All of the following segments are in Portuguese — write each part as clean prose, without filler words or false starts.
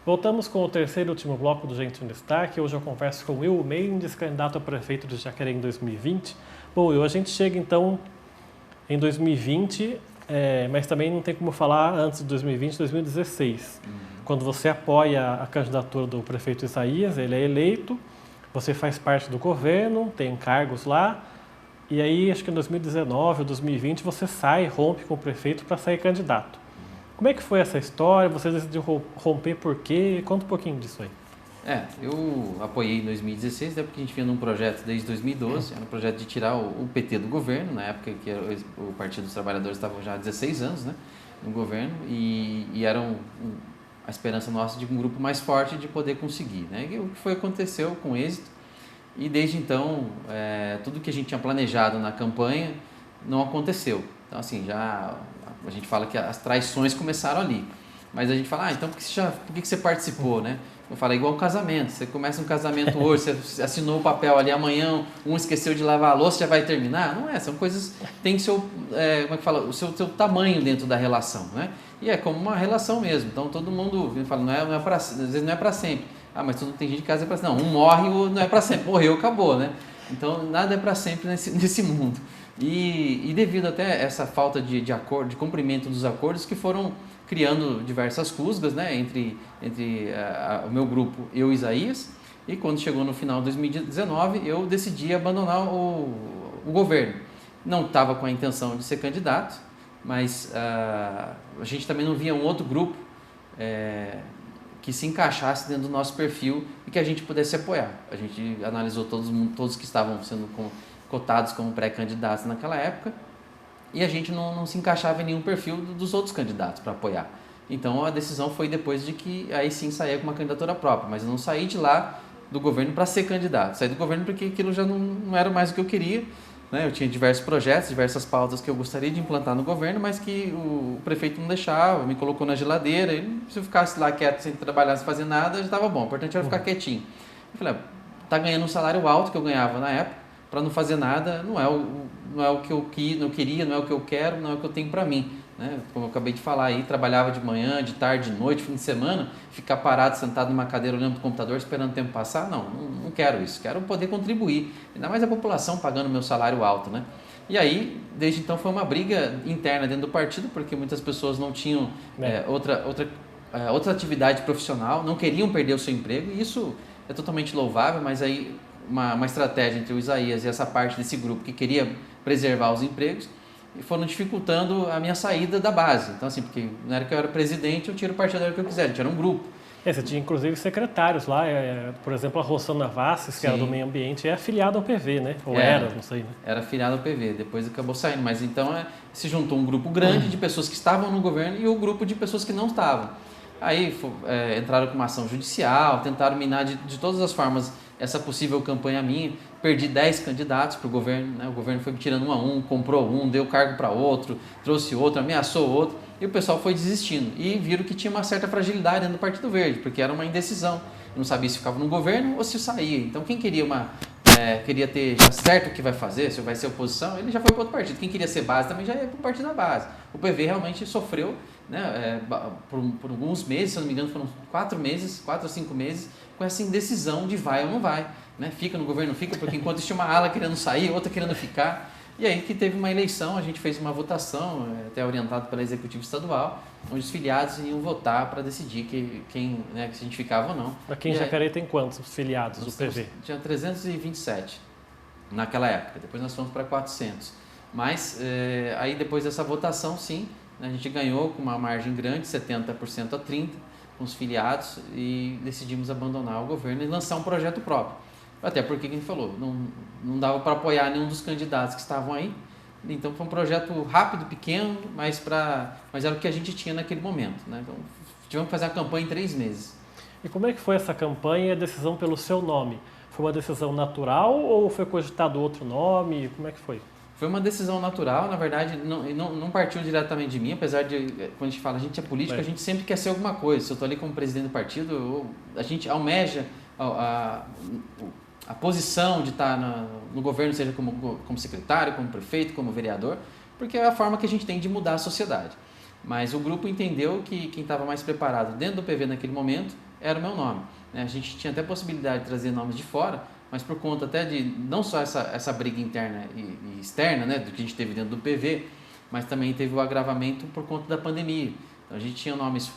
Voltamos com o terceiro e último bloco do Gente em Destaque. Hoje eu converso com Will Mendes, candidato a prefeito de Jacareí em 2020. Bom, Will, a gente chega então em 2020, mas também não tem como falar antes de 2020, 2016. Quando você apoia a candidatura do prefeito Isaías, ele é eleito, você faz parte do governo, tem cargos lá, e aí acho que em 2019 ou 2020 você sai, rompe com o prefeito para sair candidato. Como é que foi essa história? Você decidiu romper por quê? Conta um pouquinho disso aí. Eu apoiei em 2016, porque a gente vinha num projeto desde 2012, era um projeto de tirar o PT do governo, na época que o Partido dos Trabalhadores estava já há 16 anos, né, no governo, e era a esperança nossa de um grupo mais forte de poder conseguir, né, e o que aconteceu com êxito, e desde então, tudo que a gente tinha planejado na campanha não aconteceu. Então, assim, já a gente fala que as traições começaram ali. Mas a gente fala, então por que você participou, né? Eu falo, é igual um casamento. Você começa um casamento hoje, você assinou o papel ali, amanhã um esqueceu de lavar a louça, já vai terminar? Não é, são coisas, tem seu, como é que fala, o seu tamanho dentro da relação, né? E é como uma relação mesmo. Então todo mundo fala, não é pra, às vezes não é para sempre. Ah, mas tem gente que casa é para sempre. Não, um morre, não é para sempre. Morreu, acabou, né? Então nada é para sempre nesse mundo. E devido até essa falta de acordo, de cumprimento dos acordos, que foram criando diversas rusgas, né, entre o meu grupo, eu e Isaías, e quando chegou no final de 2019, eu decidi abandonar o governo. Não estava com a intenção de ser candidato, mas a gente também não via um outro grupo que se encaixasse dentro do nosso perfil e que a gente pudesse apoiar. A gente analisou todos que estavam sendo cotados como pré-candidatos naquela época, e a gente não se encaixava em nenhum perfil dos outros candidatos para apoiar. Então a decisão foi depois de que aí sim saía com uma candidatura própria, mas eu não saí de lá do governo para ser candidato. Saí do governo porque aquilo já não era mais o que eu queria, né? Eu tinha diversos projetos, diversas pautas que eu gostaria de implantar no governo, mas que o prefeito não deixava, me colocou na geladeira, e se eu ficasse lá quieto sem trabalhar, sem fazer nada, já estava bom. O importante era ficar quietinho. Eu falei, tá ganhando um salário alto que eu ganhava na época, para não fazer nada, não é o que eu queria, não é o que eu quero, não é o que eu tenho para mim, né? Como eu acabei de falar aí, trabalhava de manhã, de tarde, de noite, fim de semana, ficar parado, sentado numa cadeira olhando para o computador, esperando o tempo passar, não quero isso, quero poder contribuir, ainda mais a população pagando meu salário alto, né? E aí, desde então foi uma briga interna dentro do partido, porque muitas pessoas não tinham outra atividade profissional, não queriam perder o seu emprego, e isso é totalmente louvável, mas aí uma estratégia entre o Isaías e essa parte desse grupo que queria preservar os empregos e foram dificultando a minha saída da base. Então, assim, porque na hora que eu era presidente, eu tiro o partido da hora que eu quiser, a gente era um grupo. Você tinha inclusive secretários lá, por exemplo, a Rosana Vasses, que era do meio ambiente, é afiliada ao PV, né? Ou era, não sei, né? Era afiliada ao PV, depois acabou saindo. Mas então se juntou um grupo grande de pessoas que estavam no governo e o grupo de pessoas que não estavam. Aí entraram com uma ação judicial, tentaram minar de todas as formas essa possível campanha minha. Perdi 10 candidatos para o governo, né? O governo foi me tirando um a um, comprou um, deu cargo para outro, trouxe outro, ameaçou outro, e o pessoal foi desistindo. E viram que tinha uma certa fragilidade dentro do Partido Verde, porque era uma indecisão. Eu não sabia se ficava no governo ou se saía. Então quem queria queria ter já certo o que vai fazer, se vai ser oposição, ele já foi para outro partido. Quem queria ser base também já ia para o partido da base. O PV realmente sofreu, né, por alguns meses, se eu não me engano foram 4 ou 5 meses, com essa indecisão de vai ou não vai, né? Fica no governo, fica, porque enquanto tinha uma ala querendo sair, outra querendo ficar. E aí que teve uma eleição, a gente fez uma votação, até orientado pela Executiva Estadual, onde os filiados iam votar para decidir quem, né, se a gente ficava ou não. Aqui em Jacareí tem quantos filiados do PV? Tinha 327 naquela época, depois nós fomos para 400. Mas aí depois dessa votação, sim, a gente ganhou com uma margem grande, 70% a 30%, com os filiados, e decidimos abandonar o governo e lançar um projeto próprio. Até porque, como a gente falou, não dava para apoiar nenhum dos candidatos que estavam aí. Então foi um projeto rápido, pequeno, mas era o que a gente tinha naquele momento, né? Então tivemos que fazer a campanha em 3 meses. E como é que foi essa campanha e a decisão pelo seu nome? Foi uma decisão natural ou foi cogitado outro nome? Como é que foi? Foi uma decisão natural, na verdade, não partiu diretamente de mim, apesar de, quando a gente fala, a gente é político, a gente sempre quer ser alguma coisa. Se eu estou ali como presidente do partido, a gente almeja a posição de estar no governo, seja como secretário, como prefeito, como vereador, porque é a forma que a gente tem de mudar a sociedade. Mas o grupo entendeu que quem estava mais preparado dentro do PV naquele momento era o meu nome, né? A gente tinha até possibilidade de trazer nomes de fora, mas por conta até de não só essa briga interna e externa, né, do que a gente teve dentro do PV, mas também teve o agravamento por conta da pandemia. Então a gente tinha nomes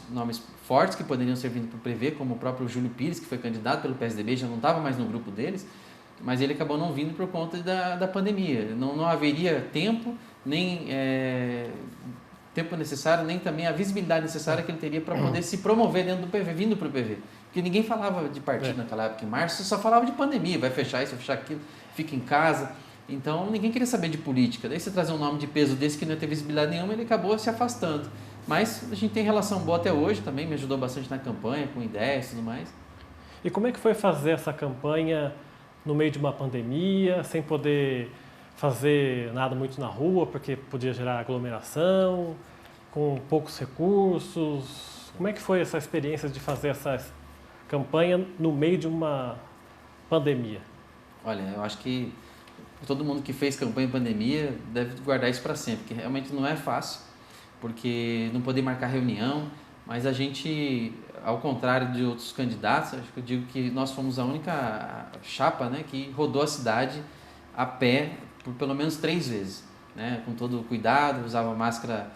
fortes que poderiam ser vindo para o PV, como o próprio Júlio Pires, que foi candidato pelo PSDB, já não estava mais no grupo deles, mas ele acabou não vindo por conta da pandemia. Não haveria tempo, nem tempo necessário, nem também a visibilidade necessária que ele teria para poder se promover dentro do PV, vindo para o PV. Porque ninguém falava de partido naquela época, em março, só falava de pandemia, vai fechar isso, vai fechar aquilo, fica em casa. Então ninguém queria saber de política. Daí você trazer um nome de peso desse que não ia ter visibilidade nenhuma, ele acabou se afastando. Mas a gente tem relação boa até hoje também, me ajudou bastante na campanha, com ideias e tudo mais. E como é que foi fazer essa campanha no meio de uma pandemia, sem poder fazer nada muito na rua, porque podia gerar aglomeração, com poucos recursos? Como é que foi essa experiência de fazer essa campanha no meio de uma pandemia? Olha, eu acho que todo mundo que fez campanha em pandemia deve guardar isso para sempre, porque realmente não é fácil, porque não poder marcar reunião, mas a gente, ao contrário de outros candidatos, acho que eu digo que nós fomos a única chapa, né, que rodou a cidade a pé por pelo menos 3 vezes, né, com todo o cuidado, usava máscara,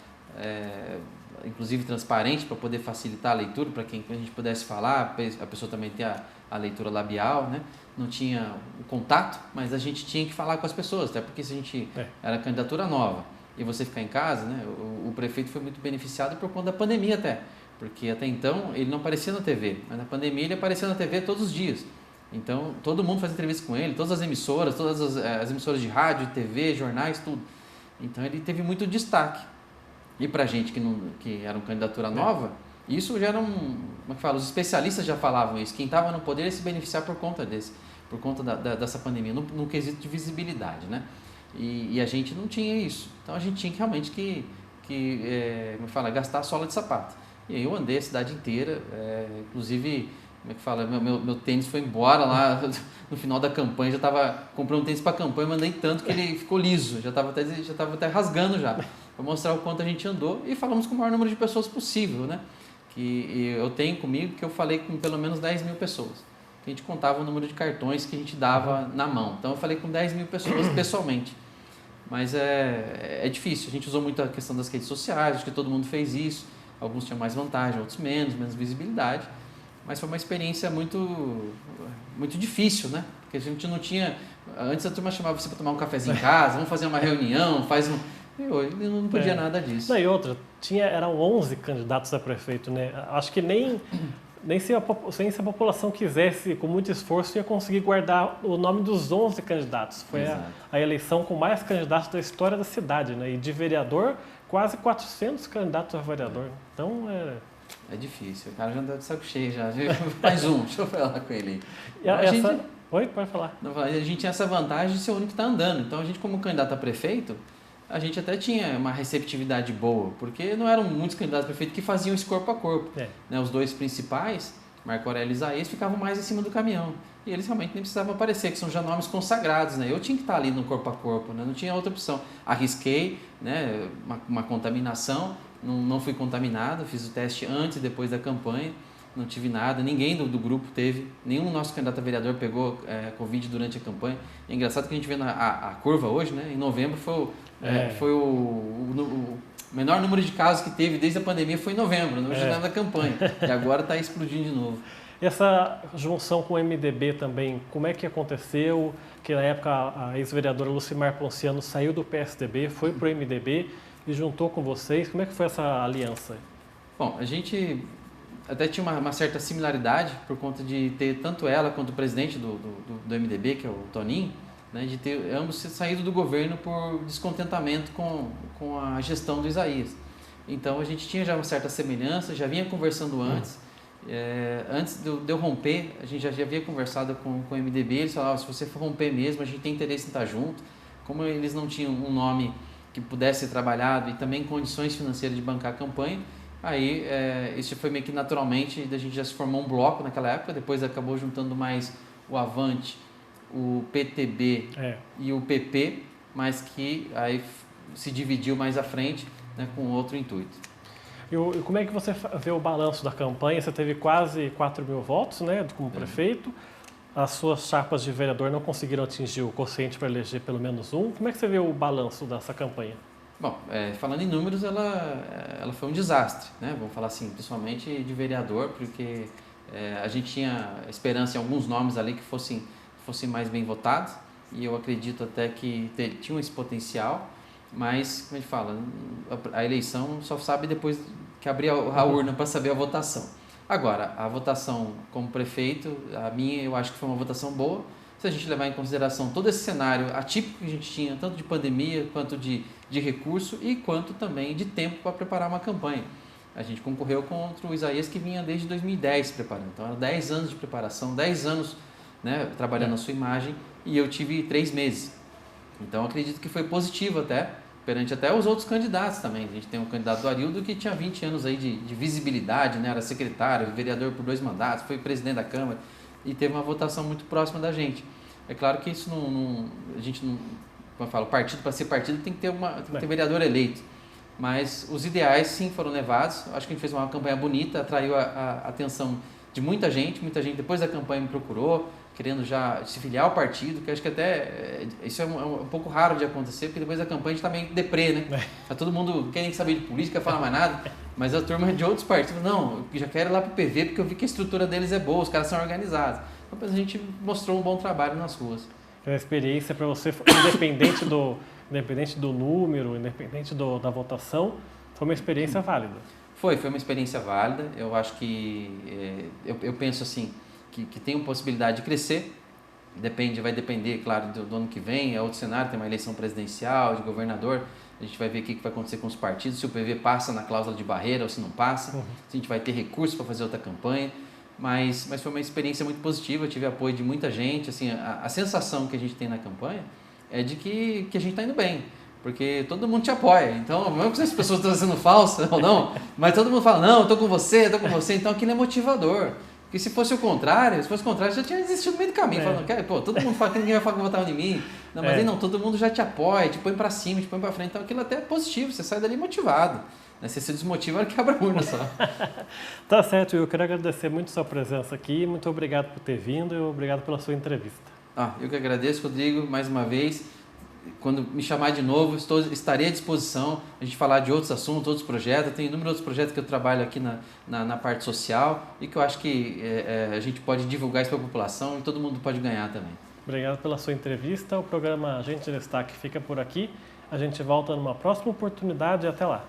inclusive transparente, para poder facilitar a leitura, para quem a gente pudesse falar, a pessoa também ter a leitura labial, né? Não tinha o contato, mas a gente tinha que falar com as pessoas, até porque se a gente era candidatura nova e você ficar em casa, né? O prefeito foi muito beneficiado por conta da pandemia até, porque até então ele não aparecia na TV, mas na pandemia ele aparecia na TV todos os dias. Então todo mundo fazia entrevista com ele, todas as emissoras, as emissoras de rádio, TV, jornais, tudo. Então ele teve muito destaque. E para a gente que era uma candidatura nova, isso já era como é que fala, os especialistas já falavam isso, quem estava no poder ia se beneficiar por conta dessa pandemia, no quesito de visibilidade, né? E a gente não tinha isso, então a gente tinha realmente que como é que fala, gastar a sola de sapato. E aí eu andei a cidade inteira, inclusive, como é que fala, meu tênis foi embora lá no final da campanha, comprei um tênis para a campanha, mandei tanto que ele ficou liso, já estava até rasgando já, para mostrar o quanto a gente andou, e falamos com o maior número de pessoas possível, né? Que eu tenho comigo, que eu falei com pelo menos 10 mil pessoas, que a gente contava o número de cartões que a gente dava na mão, então eu falei com 10 mil pessoas pessoalmente, mas é difícil, a gente usou muito a questão das redes sociais, acho que todo mundo fez isso, alguns tinham mais vantagem, outros menos visibilidade, mas foi uma experiência muito, muito difícil, né? Porque a gente não tinha... Antes a turma chamava você para tomar um cafezinho em casa, vamos fazer uma reunião, E hoje não podia nada disso. Não, e outra, eram 11 candidatos a prefeito, né? Acho que nem se a população quisesse, com muito esforço, ia conseguir guardar o nome dos 11 candidatos. Foi a eleição com mais candidatos da história da cidade, né? E de vereador, quase 400 candidatos a vereador. Então, é difícil, o cara já anda de saco cheio já. Mais um, deixa eu falar com ele. Oi, pode falar. A gente tinha essa vantagem de ser o único que está andando. Então, a gente como candidato a prefeito, a gente até tinha uma receptividade boa, porque não eram muitos candidatos a prefeito que faziam esse corpo a corpo. Né, os dois principais, Marco Aurélio e Isaías, ficavam mais em cima do caminhão. E eles realmente nem precisavam aparecer, que são já nomes consagrados. Né? Eu tinha que estar ali no corpo a corpo, né? Não tinha outra opção. Arrisquei, né? uma contaminação, não fui contaminado, fiz o teste antes e depois da campanha, não tive nada, ninguém do grupo teve, nenhum nosso candidato a vereador pegou Covid durante a campanha. É engraçado que a gente vê a curva hoje, né? Em novembro foi o menor número de casos que teve desde a pandemia foi em novembro, no final da campanha, e agora está explodindo de novo. Essa junção com o MDB também, como é que aconteceu? Que na época a ex-vereadora Lucimar Ponciano saiu do PSDB, foi para o MDB e juntou com vocês. Como é que foi essa aliança? Bom, a gente até tinha uma certa similaridade por conta de ter tanto ela quanto o presidente do MDB, que é o Toninho, né, de ter ambos saído do governo por descontentamento com a gestão do Isaías. Então a gente tinha já uma certa semelhança, já vinha conversando antes. Antes de eu romper, a gente já havia conversado com o MDB, eles falavam, se você for romper mesmo, a gente tem interesse em estar junto. Como eles não tinham um nome que pudesse ser trabalhado e também condições financeiras de bancar a campanha, aí isso foi meio que naturalmente, a gente já se formou um bloco naquela época, depois acabou juntando mais o Avante, o PTB e o PP, mas que aí se dividiu mais à frente, né, com outro intuito. E como é que você vê o balanço da campanha? Você teve quase 4 mil votos, né, como prefeito. As suas chapas de vereador não conseguiram atingir o quociente para eleger pelo menos um. Como é que você vê o balanço dessa campanha? Bom, falando em números, ela foi um desastre, né? Vamos falar assim, principalmente de vereador, porque a gente tinha esperança em alguns nomes ali que fossem mais bem votados, e eu acredito até que tinham esse potencial, mas, como a gente fala, a eleição só sabe depois que abrir a urna para saber a votação. Agora, a votação como prefeito, a minha, eu acho que foi uma votação boa, se a gente levar em consideração todo esse cenário atípico que a gente tinha, tanto de pandemia, quanto de recurso e quanto também de tempo para preparar uma campanha. A gente concorreu contra o Isaías, que vinha desde 2010 preparando. Então, eram 10 anos de preparação, 10 anos, né, trabalhando a sua imagem, e eu tive 3 meses. Então, acredito que foi positivo perante até os outros candidatos também. A gente tem um candidato do Arildo que tinha 20 anos aí de visibilidade, né, era secretário, vereador por 2 mandatos, foi presidente da Câmara, e teve uma votação muito próxima da gente. É claro que isso a gente não, como eu falo, partido para ser partido tem que ter vereador eleito. Mas os ideais sim foram levados. Acho que a gente fez uma campanha bonita, atraiu a atenção de muita gente depois da campanha me procurou, querendo já se filiar ao partido, que acho que até isso é um pouco raro de acontecer, porque depois da campanha a gente está meio deprê, né? Tá todo mundo querendo saber de política, fala mais nada, mas a turma de outros partidos, não, eu já quero ir lá para o PV porque eu vi que a estrutura deles é boa, os caras são organizados. Então a gente mostrou um bom trabalho nas ruas. A experiência para você, independente do número, independente da votação, foi uma experiência válida. Foi uma experiência válida. Eu acho que, eu penso assim, que tem uma possibilidade de crescer. Vai depender, claro, do ano que vem, é outro cenário, tem uma eleição presidencial, de governador. A gente vai ver o que vai acontecer com os partidos, se o PV passa na cláusula de barreira ou se não passa, se a gente vai ter recursos para fazer outra campanha. Mas foi uma experiência muito positiva, eu tive apoio de muita gente. Assim, a sensação que a gente tem na campanha é de que a gente está indo bem, porque todo mundo te apoia. Então, mesmo que as pessoas estão sendo falsas ou não, mas todo mundo fala, não, estou com você, então aquilo é motivador. Porque se fosse o contrário, já tinha desistido no meio do caminho, falando, pô, todo mundo fala que ninguém vai votar em mim. Não, mas aí não, todo mundo já te apoia, te põe para cima, te põe para frente, então aquilo até é positivo, você sai dali motivado. Você se desmotiva, ela quebra a urna só. Tá certo, eu quero agradecer muito a sua presença aqui, muito obrigado por ter vindo e obrigado pela sua entrevista. Eu que agradeço, Rodrigo, mais uma vez. Quando me chamar de novo, estarei à disposição a gente falar de outros assuntos, outros projetos. Tem inúmeros outros projetos que eu trabalho aqui na parte social e que eu acho que a gente pode divulgar isso para a população e todo mundo pode ganhar também. Obrigado pela sua entrevista. O programa Gente em Destaque fica por aqui. A gente volta numa próxima oportunidade e até lá.